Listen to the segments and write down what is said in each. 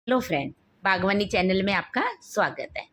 Hello friend, बागवानी channel में आपका स्वागत है।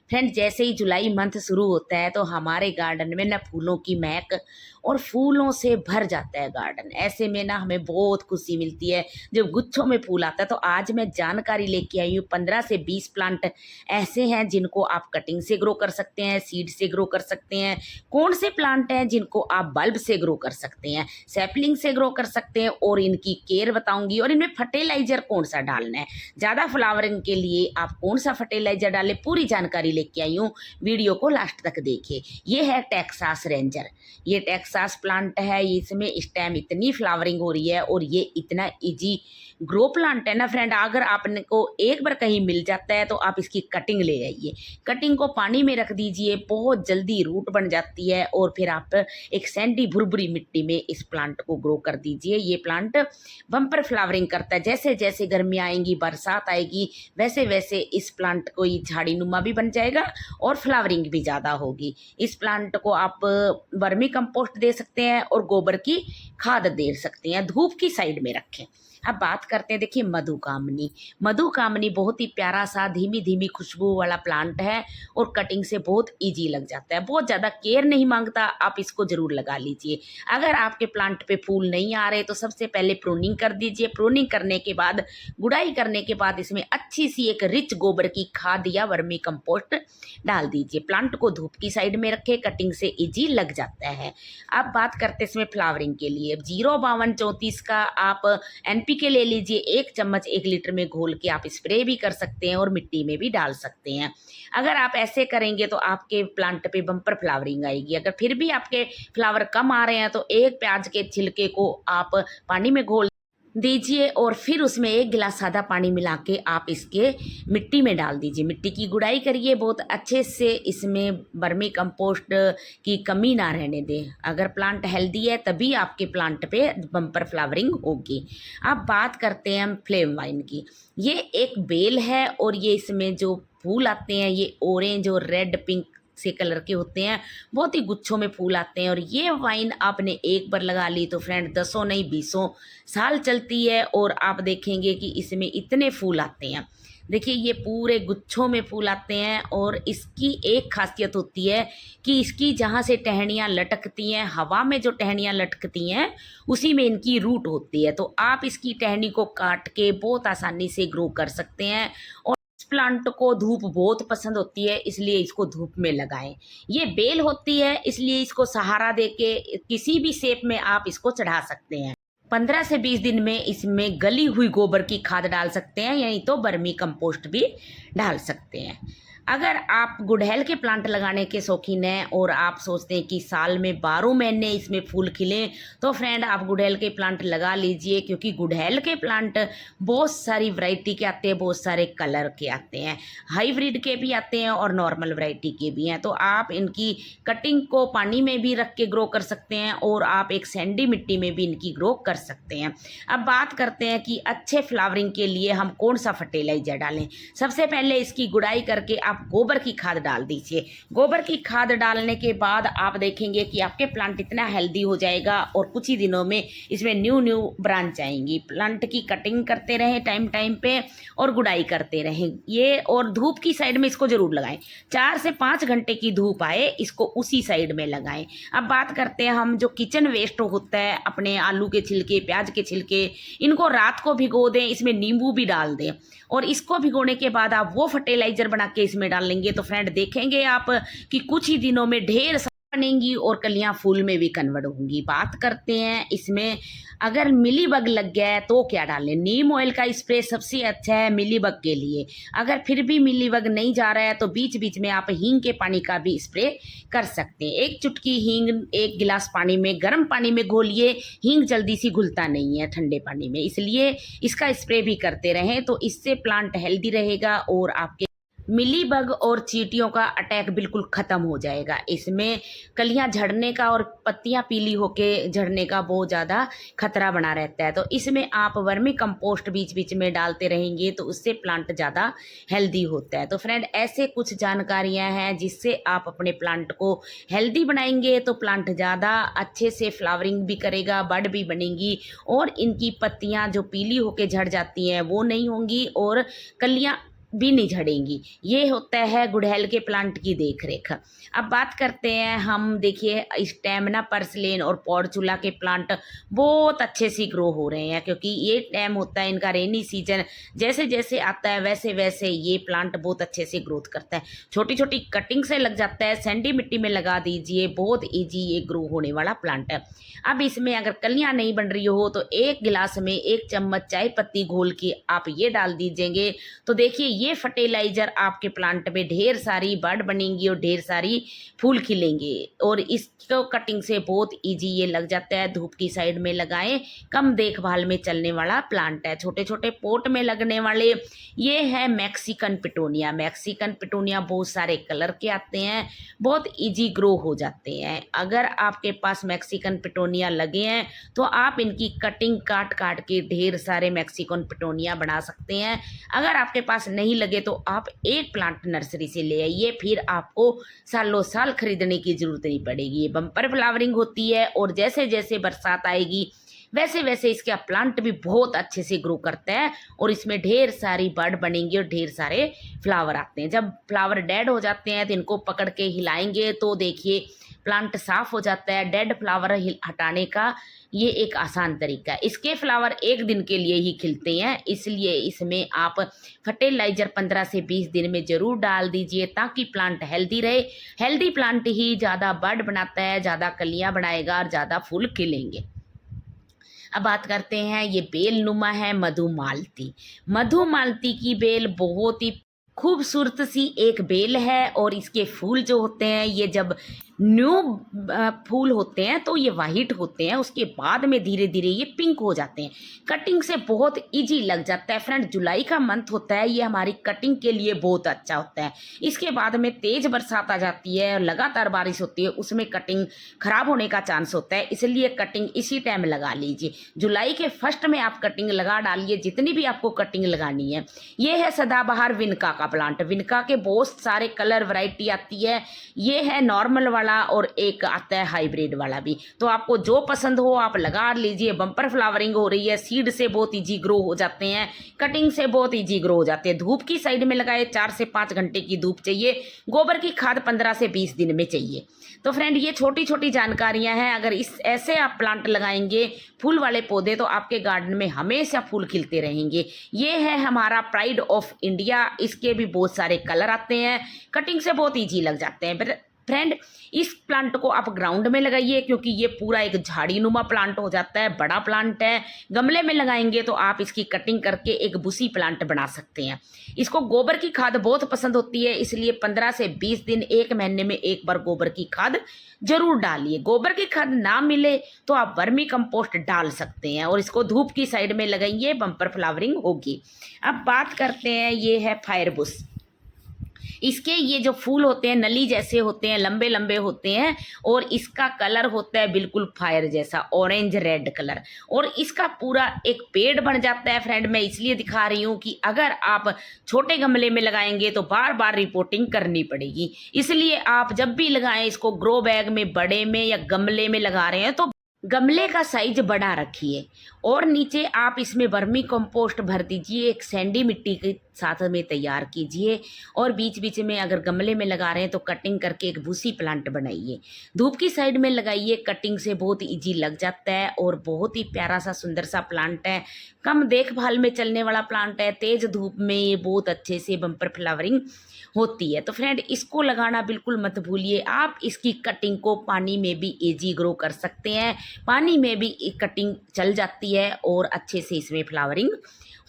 फ्रेंड, जैसे ही जुलाई मंथ शुरू होता है तो हमारे गार्डन में ना फूलों की महक और फूलों से भर जाता है गार्डन। ऐसे में ना हमें बहुत खुशी मिलती है जब गुच्छों में फूल आता है। तो आज मैं जानकारी लेके आई हूँ 15 से 20 प्लांट ऐसे हैं जिनको आप कटिंग से ग्रो कर सकते हैं, सीड से ग्रो कर सकते हैं। कौन से प्लांट हैं जिनको आप बल्ब से ग्रो कर सकते हैं, सैपलिंग से ग्रो कर सकते हैं, और इनकी केयर बताऊंगी। और इनमें फर्टिलाइजर कौन सा डालना है, ज़्यादा फ्लावरिंग के लिए आप कौन सा फर्टिलाइजर डालें, पूरी जानकारी लेके आई हूँ। वीडियो को लास्ट तक देखिए। ये है टेक्सास रेंजर। ये टेक्सास प्लांट है। इसमें इस टाइम इतनी फ्लावरिंग हो रही है और ये इतना इजी ग्रो प्लांट है ना फ्रेंड। अगर आपको एक बार कहीं मिल जाता है तो आप इसकी कटिंग ले आइए। कटिंग को पानी में रख दीजिए, बहुत जल्दी रूट बन जाती है। और फिर आप एक सैंडी भुरभुरी मिट्टी में इस प्लांट को ग्रो कर दीजिए। ये प्लांट बम्पर फ्लावरिंग करता है। जैसे जैसे गर्मियाँ आएंगी, बरसात आएगी, वैसे वैसे इस प्लांट को ये झाड़ी नुमा भी बन जाएगा और फ्लावरिंग भी ज़्यादा होगी। इस प्लांट को आप वर्मी कंपोस्ट दे सकते हैं और गोबर की खाद दे सकते हैं। धूप की साइड में रखें। अब बात करते हैं, देखिए, मधुकामनी। मधुकामनी बहुत ही प्यारा सा धीमी धीमी खुशबू वाला प्लांट है और कटिंग से बहुत इजी लग जाता है। बहुत ज़्यादा केयर नहीं मांगता, आप इसको ज़रूर लगा लीजिए। अगर आपके प्लांट पे फूल नहीं आ रहे तो सबसे पहले प्रूनिंग कर दीजिए। प्रूनिंग करने के बाद, गुड़ाई करने के बाद इसमें अच्छी सी एक रिच गोबर की खाद या वर्मी कंपोस्ट डाल दीजिए। प्लांट को धूप की साइड में रखें, कटिंग से इजी लग जाता है। अब बात करते हैं इसमें फ्लावरिंग के लिए। 05234 का आप एनपीके ले लीजिए। 1 चम्मच 1 लीटर में घोल के आप स्प्रे भी कर सकते हैं और मिट्टी में भी डाल सकते हैं। अगर आप ऐसे करेंगे तो आपके प्लांट पे बम्पर फ्लावरिंग आएगी। अगर फिर भी आपके फ्लावर कम आ रहे हैं तो 1 प्याज के छिलके को आप पानी में घोल दीजिए और फिर उसमें 1 गिलास सादा पानी मिला के आप इसके मिट्टी में डाल दीजिए। मिट्टी की गुड़ाई करिए बहुत अच्छे से। इसमें वर्मी कंपोस्ट की कमी ना रहने दें। अगर प्लांट हेल्दी है तभी आपके प्लांट पे बम्पर फ्लावरिंग होगी। अब बात करते हैं हम फ्लेम वाइन की। ये एक बेल है और ये इसमें जो फूल आते हैं ये ऑरेंज और रेड पिंक से कलर के होते हैं। बहुत ही गुच्छों में फूल आते हैं और ये वाइन आपने एक बार लगा ली तो फ्रेंड 10 नहीं 20 साल चलती है। और आप देखेंगे कि इसमें इतने फूल आते हैं। देखिए, ये पूरे गुच्छों में फूल आते हैं और इसकी एक खासियत होती है कि इसकी जहाँ से टहनियाँ लटकती हैं, हवा में जो टहनियाँ लटकती हैं उसी में इनकी रूट होती है। तो आप इसकी टहनी को काट के बहुत आसानी से ग्रो कर सकते हैं। और प्लांट को धूप बहुत पसंद होती है, इसलिए इसको धूप में लगाएं। ये बेल होती है इसलिए इसको सहारा देके किसी भी शेप में आप इसको चढ़ा सकते हैं। 15 से 20 दिन में इसमें गली हुई गोबर की खाद डाल सकते हैं, यानी तो वर्मी कंपोस्ट भी डाल सकते हैं। अगर आप गुड़हल के प्लांट लगाने के शौकीन हैं और आप सोचते हैं कि साल में 12 महीने इसमें फूल खिलें तो फ्रेंड आप गुड़हल के प्लांट लगा लीजिए। क्योंकि गुड़हल के प्लांट बहुत सारी वैरायटी के आते हैं, बहुत सारे कलर के आते हैं, हाइब्रिड के भी आते हैं और नॉर्मल वैरायटी के भी हैं। तो आप इनकी कटिंग को पानी में भी रख के ग्रो कर सकते हैं और आप एक सैंडी मिट्टी में भी इनकी ग्रो कर सकते हैं। अब बात करते हैं कि अच्छे फ्लावरिंग के लिए हम कौन सा फर्टिलाइजर डालें। सबसे पहले इसकी गुड़ाई करके आप गोबर की खाद डाल दीजिए। गोबर की खाद डालने के बाद आप देखेंगे कि आपके प्लांट इतना हेल्दी हो जाएगा और कुछ ही दिनों में इसमें न्यू ब्रांच आएंगी। प्लांट की कटिंग करते रहें टाइम टाइम पे और गुड़ाई करते रहें ये। और धूप की साइड में इसको जरूर लगाएं। 4 से 5 घंटे की धूप आए इसको उसी साइड में लगाएं। अब बात करते हैं हम जो किचन वेस्ट होता है, अपने आलू के छिलके, प्याज के छिलके, इनको रात को भिगो दें, इसमें नींबू भी डाल दें और इसको भिगोने के बाद आप वो फर्टिलाइजर बना के इसमें डाल लेंगे तो फ्रेंड देखेंगे आप कि कुछ ही दिनों में ढेर बनेंगी और कलियां फूल में भी कन्वर्ट होंगी। बात करते हैं इसमें अगर मिलीबग लग गया है तो क्या डालें। नीम ऑयल का स्प्रे सबसे अच्छा है मिलीबग के लिए। अगर फिर भी मिलीबग नहीं जा रहा है तो बीच बीच में आप हींग के पानी का भी स्प्रे कर सकते हैं। 1 चुटकी हींग 1 गिलास पानी में, गर्म पानी में घोलिए। हींग जल्दी सी घुलता नहीं है ठंडे पानी में, इसलिए इसका स्प्रे भी करते रहें तो इससे प्लांट हेल्दी रहेगा और आपके मिलीबग और चींटियों का अटैक बिल्कुल ख़त्म हो जाएगा। इसमें कलियां झड़ने का और पत्तियां पीली होके झड़ने का बहुत ज़्यादा खतरा बना रहता है। तो इसमें आप वर्मी कंपोस्ट बीच बीच में डालते रहेंगे तो उससे प्लांट ज़्यादा हेल्दी होता है। तो फ्रेंड, ऐसे कुछ जानकारियां हैं जिससे आप अपने प्लांट को हेल्दी बनाएंगे तो प्लांट ज़्यादा अच्छे से फ्लावरिंग भी करेगा, बड भी बनेंगी और इनकी पत्तियां जो पीली होके झड़ जाती हैं वो नहीं होंगी और कलियां भी नहीं झड़ेंगी। ये होता है गुड़हल के प्लांट की देख रेख। अब बात करते हैं हम, देखिए इस टाइम ना पर्सलेन और पॉर्चुला के प्लांट बहुत अच्छे से ग्रो हो रहे हैं क्योंकि ये टाइम होता है इनका रेनी सीजन। जैसे जैसे आता है वैसे वैसे ये प्लांट बहुत अच्छे से ग्रोथ करता है। छोटी छोटी कटिंग से लग जाता है, सैंडी मिट्टी में लगा दीजिए, बहुत ईजी ये ग्रो होने वाला प्लांट है। अब इसमें अगर कलियां नहीं बन रही हो तो एक गिलास में 1 चम्मच चाय पत्ती घोल के आप ये डाल दीजिएंगे तो देखिए ये फर्टिलाइजर आपके प्लांट में ढेर सारी बड बनेंगी और ढेर सारी फूल खिलेंगे। और इसको कटिंग से बहुत इजी ये लग जाता है। धूप की साइड में लगाएं, कम देखभाल में चलने वाला प्लांट है। छोटे छोटे पोट में लगने वाले ये है मैक्सिकन पिटोनिया। मैक्सिकन पिटोनिया बहुत सारे कलर के आते हैं, बहुत इजी ग्रो हो जाते हैं। अगर आपके पास मैक्सिकन पिटोनिया लगे हैं तो आप इनकी कटिंग काट काट के ढेर सारे मैक्सिकन पिटोनिया बना सकते हैं। अगर आपके पास नहीं लगे तो आप एक प्लांट नर्सरी से ले आइए, फिर आपको सालों साल खरीदने की जरूरत नहीं पड़ेगी। ये बम्पर फ्लावरिंग होती है और जैसे जैसे बरसात आएगी वैसे वैसे इसका प्लांट भी बहुत अच्छे से ग्रो करता है और इसमें ढेर सारी बड बनेंगी और ढेर सारे फ्लावर आते हैं। जब फ्लावर डेड हो जाते हैं तो इनको पकड़ के हिलाएंगे तो देखिए प्लांट साफ हो जाता है। डेड फ्लावर हटाने का ये एक आसान तरीका है। इसके फ्लावर 1 दिन के लिए ही खिलते हैं, इसलिए इसमें आप फर्टिलाइजर 15 से 20 दिन में ज़रूर डाल दीजिए ताकि प्लांट हेल्दी रहे। हेल्दी प्लांट ही ज़्यादा बड बनाता है, ज़्यादा कलियां बनाएगा और ज़्यादा फूल खिलेंगे। अब बात करते हैं, ये बेल नुमा है मधुमालती। मधुमालती की बेल बहुत ही खूबसूरत सी एक बेल है और इसके फूल जो होते हैं ये जब न्यू फूल होते हैं तो ये वाइट होते हैं, उसके बाद में धीरे धीरे ये पिंक हो जाते हैं। कटिंग से बहुत इजी लग जाता है। फ्रेंड, जुलाई का मंथ होता है, ये हमारी कटिंग के लिए बहुत अच्छा होता है। इसके बाद में तेज बरसात आ जाती है, लगातार बारिश होती है, उसमें कटिंग खराब होने का चांस होता है, इसलिए कटिंग इसी टाइम लगा लीजिए। जुलाई के फर्स्ट में आप कटिंग लगा डालिए जितनी भी आपको कटिंग लगानी है। ये है सदाबहार विनका का प्लांट। विनका के बहुत सारे कलर वैरायटी आती है। ये है नॉर्मल वाला और एक आता है हाइब्रिड वाला भी, तो आपको जो पसंद हो आप लगा लीजिए। बम्पर फ्लावरिंग हो रही है, सीड से बहुत इजी ग्रो हो जाते हैं, कटिंग से बहुत इजी ग्रो हो जाते हैं। धूप की साइड में लगाए, 4 से 5 घंटे की धूप चाहिए। गोबर की खाद 15 से 20 दिन में चाहिए। तो फ्रेंड, ये छोटी छोटी जानकारियां हैं। अगर इस ऐसे आप प्लांट लगाएंगे फूल वाले पौधे तो आपके गार्डन में हमेशा फूल खिलते रहेंगे। ये है हमारा प्राइड ऑफ इंडिया। इसके भी बहुत सारे कलर आते हैं, कटिंग से बहुत ईजी लग जाते हैं। फ्रेंड, इस प्लांट को आप ग्राउंड में लगाइए क्योंकि ये पूरा एक झाड़ी नुमा प्लांट हो जाता है, बड़ा प्लांट है। गमले में लगाएंगे तो आप इसकी कटिंग करके एक बुशी प्लांट बना सकते हैं। इसको गोबर की खाद बहुत पसंद होती है, इसलिए 15 से 20 दिन, 1 महीने में एक बार गोबर की खाद जरूर डालिए। गोबर की खाद ना मिले तो आप वर्मी कंपोस्ट डाल सकते हैं और इसको धूप की साइड में लगाइए, बम्पर फ्लावरिंग होगी। अब बात करते हैं, ये है फायरबुश। इसके ये जो फूल होते हैं नली जैसे होते हैं, लंबे लंबे होते हैं और इसका कलर होता है बिल्कुल फायर जैसा, ऑरेंज रेड कलर, और इसका पूरा एक पेड़ बन जाता है। फ्रेंड, मैं इसलिए दिखा रही हूँ कि अगर आप छोटे गमले में लगाएंगे तो बार बार रिपोर्टिंग करनी पड़ेगी, इसलिए आप जब भी लगाएं इसको ग्रो बैग में, बड़े में या गमले में लगा रहे हैं तो गमले का साइज बड़ा रखिए और नीचे आप इसमें वर्मी कंपोस्ट भर दीजिए, एक सैंडी मिट्टी के साथ में तैयार कीजिए और बीच बीच में अगर गमले में लगा रहे हैं तो कटिंग करके एक भूसी प्लांट बनाइए। धूप की साइड में लगाइए, कटिंग से बहुत इजी लग जाता है और बहुत ही प्यारा सा सुंदर सा प्लांट है। कम देखभाल में चलने वाला प्लांट है, तेज धूप में ये बहुत अच्छे से बम्पर फ्लावरिंग होती है। तो फ्रेंड, इसको लगाना बिल्कुल मत भूलिए। आप इसकी कटिंग को पानी में भी इजी ग्रो कर सकते हैं, पानी में भी कटिंग चल जाती है और अच्छे से इसमें फ्लावरिंग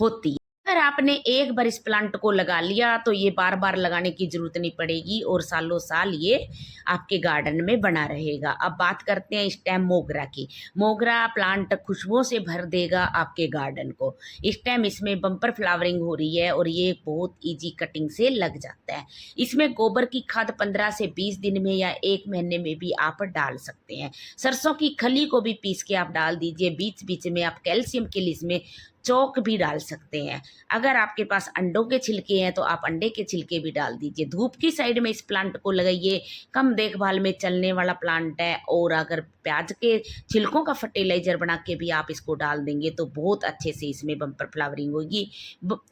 होती है। अगर आपने एक बार इस प्लांट को लगा लिया तो ये बार बार लगाने की ज़रूरत नहीं पड़ेगी और सालों साल ये आपके गार्डन में बना रहेगा। अब बात करते हैं इस टाइम मोगरा की। मोगरा प्लांट खुशबुओं से भर देगा आपके गार्डन को। इस टाइम इसमें बम्पर फ्लावरिंग हो रही है और ये बहुत ईजी कटिंग से लग जाता है। इसमें गोबर की खाद 15 से 20 दिन में या 1 महीने में भी आप डाल सकते हैं। सरसों की खली को भी पीस के आप डाल दीजिए। बीच बीच में आप कैल्शियम के लिए इसमें चौक भी डाल सकते हैं। अगर आपके पास अंडों के छिलके हैं तो आप अंडे के छिलके भी डाल दीजिए। धूप की साइड में इस प्लांट को लगाइए। कम देखभाल में चलने वाला प्लांट है और अगर प्याज के छिलकों का फर्टिलाइजर बना के भी आप इसको डाल देंगे तो बहुत अच्छे से इसमें बम्पर फ्लावरिंग होगी।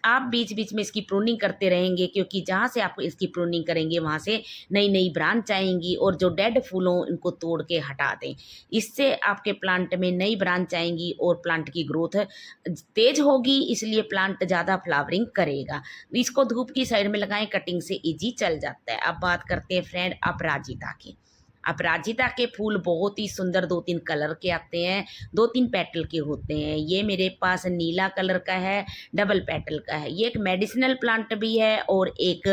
आप बीच बीच में इसकी प्रूनिंग करते रहेंगे क्योंकि जहाँ से आप इसकी प्रूनिंग करेंगे वहाँ से नई नई ब्रांच आएंगी और जो डेड फूल हों इनको तोड़ के हटा दें। इससे आपके प्लांट में नई ब्रांच आएंगी और प्लांट की ग्रोथ तेज होगी, इसलिए प्लांट ज़्यादा फ्लावरिंग करेगा। इसको धूप की साइड में लगाएं, कटिंग से इजी चल जाता है। अब बात करते हैं फ्रेंड अपराजिता की। अपराजिता के फूल बहुत ही सुंदर 2-3 कलर के आते हैं, 2-3 पेटल के होते हैं। ये मेरे पास नीला कलर का है, डबल पेटल का है। ये एक मेडिसिनल प्लांट भी है और एक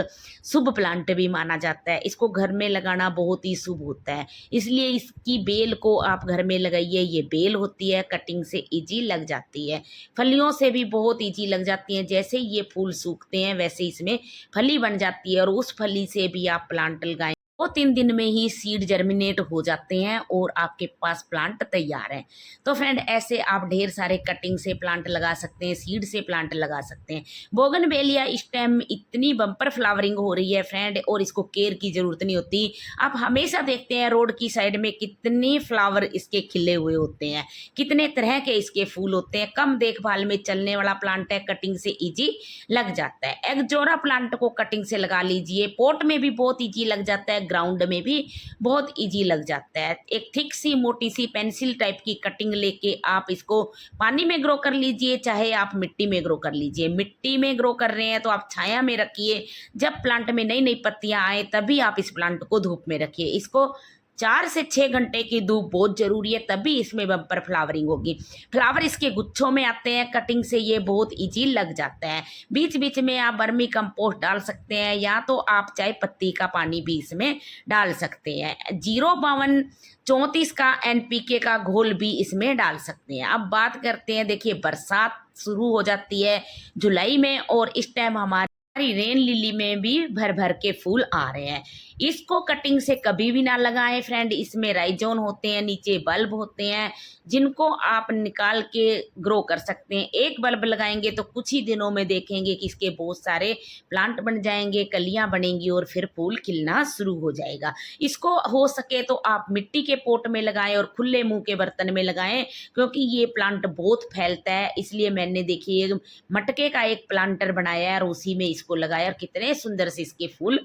शुभ प्लांट भी माना जाता है। इसको घर में लगाना बहुत ही शुभ होता है, इसलिए इसकी बेल को आप घर में लगाइए। ये बेल होती है, कटिंग से इजी लग जाती है, फलियों से भी बहुत इजी लग जाती हैं। जैसे ही ये फूल सूखते हैं वैसे इसमें फली बन जाती है और उस फली से भी आप प्लांट लगाएं। 2-3 दिन में ही सीड जर्मिनेट हो जाते हैं और आपके पास प्लांट तैयार है। तो फ्रेंड ऐसे आप ढेर सारे कटिंग से प्लांट लगा सकते हैं, सीड से प्लांट लगा सकते हैं। बोगनवेलिया इस टाइम इतनी बम्पर फ्लावरिंग हो रही है फ्रेंड और इसको केयर की ज़रूरत नहीं होती। आप हमेशा देखते हैं रोड की साइड में कितने फ्लावर इसके खिले हुए होते हैं, कितने तरह के इसके फूल होते हैं। कम देखभाल में चलने वाला प्लांट है, कटिंग से ईजी लग जाता है। एगजोरा प्लांट को कटिंग से लगा लीजिए, पॉट में भी बहुत ईजी लग जाता है, ग्राउंड में भी बहुत इजी लग जाता है। एक थिक सी मोटी सी पेंसिल टाइप की कटिंग लेके आप इसको पानी में ग्रो कर लीजिए, चाहे आप मिट्टी में ग्रो कर लीजिए। मिट्टी में ग्रो कर रहे हैं तो आप छाया में रखिए। जब प्लांट में नई नई पत्तियां आए तभी आप इस प्लांट को धूप में रखिए। इसको 4 से 6 घंटे की धूप बहुत ज़रूरी है, तभी इसमें बम्पर फ्लावरिंग होगी। फ्लावर इसके गुच्छों में आते हैं, कटिंग से ये बहुत इजी लग जाता है। बीच बीच में आप वर्मी कंपोस्ट डाल सकते हैं या तो आप चाय पत्ती का पानी भी इसमें डाल सकते हैं। 052-34 का NPK का घोल भी इसमें डाल सकते हैं। अब बात करते हैं, देखिए बरसात शुरू हो जाती है जुलाई में और इस टाइम हमारी रेन लिली में भी भर भर के फूल आ रहे हैं। इसको कटिंग से कभी भी ना लगाएं फ्रेंड। इसमें राइजोन होते हैं, नीचे बल्ब होते हैं जिनको आप निकाल के ग्रो कर सकते हैं। एक बल्ब लगाएंगे तो कुछ ही दिनों में देखेंगे कि इसके बहुत सारे प्लांट बन जाएंगे, कलियां बनेंगी और फिर फूल खिलना शुरू हो जाएगा। इसको हो सके तो आप मिट्टी के पोट में लगाएं और खुले मुंह के बर्तन में लगाएं क्योंकि ये प्लांट बहुत फैलता है। इसलिए मैंने देखिए मटके का एक प्लांटर बनाया है और उसी में इसको लगाया और कितने सुंदर से इसके फूल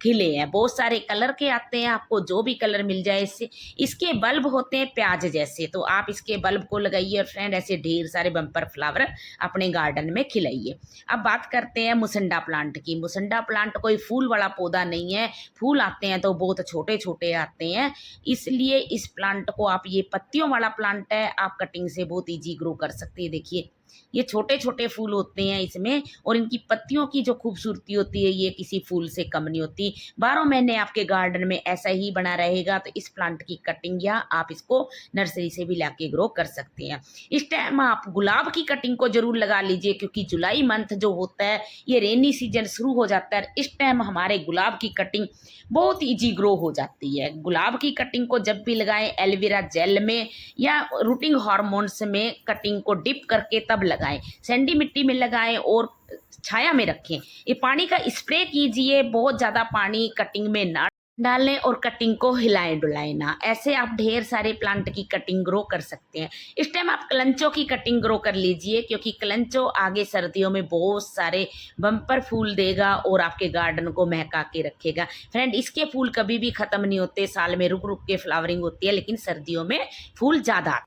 खिले हैं। बहुत सारे कलर के आते हैं, आपको जो भी कलर मिल जाए। इससे इसके बल्ब होते हैं प्याज जैसे, तो आप इसके बल्ब को लगाइए और फ्रेंड ऐसे ढेर सारे बम्पर फ्लावर अपने गार्डन में खिलाइए। अब बात करते हैं मुसंडा प्लांट की। मुसंडा प्लांट कोई फूल वाला पौधा नहीं है, फूल आते हैं तो बहुत छोटे छोटे आते हैं, इसलिए इस प्लांट को आप, ये पत्तियों वाला प्लांट है, आप कटिंग से बहुत ईजी ग्रो कर सकते हैं। देखिए ये छोटे छोटे फूल होते हैं इसमें और इनकी पत्तियों की जो खूबसूरती होती है ये किसी फूल से कम नहीं होती। 12 महीने आपके गार्डन में ऐसा ही बना रहेगा। तो इस प्लांट की कटिंग या आप इसको नर्सरी से भी लाके ग्रो कर सकते हैं। इस टाइम आप गुलाब की कटिंग को जरूर लगा लीजिए क्योंकि जुलाई मंथ जो होता है ये रेनी सीजन शुरू हो जाता है। इस टाइम हमारे गुलाब की कटिंग बहुत ईजी ग्रो हो जाती है। गुलाब की कटिंग को जब भी लगाएं एलोवेरा जेल में या रूटिंग हार्मोन्स में कटिंग को डिप करके तब लगाएं, सैंडी मिट्टी में लगाएं और छाया में रखें। ये पानी का स्प्रे कीजिए, बहुत ज़्यादा पानी कटिंग में ना डालें और कटिंग को हिलाएं डुलाएं ना। ऐसे आप ढेर सारे प्लांट की कटिंग ग्रो कर सकते हैं। इस टाइम आप कलंचो की कटिंग ग्रो कर लीजिए क्योंकि कलंचो आगे सर्दियों में बहुत सारे बम्पर फूल देगा और आपके गार्डन को महका के रखेगा। फ्रेंड इसके फूल कभी भी ख़त्म नहीं होते, साल में रुक रुक के फ्लावरिंग होती है लेकिन सर्दियों में फूल ज़्यादा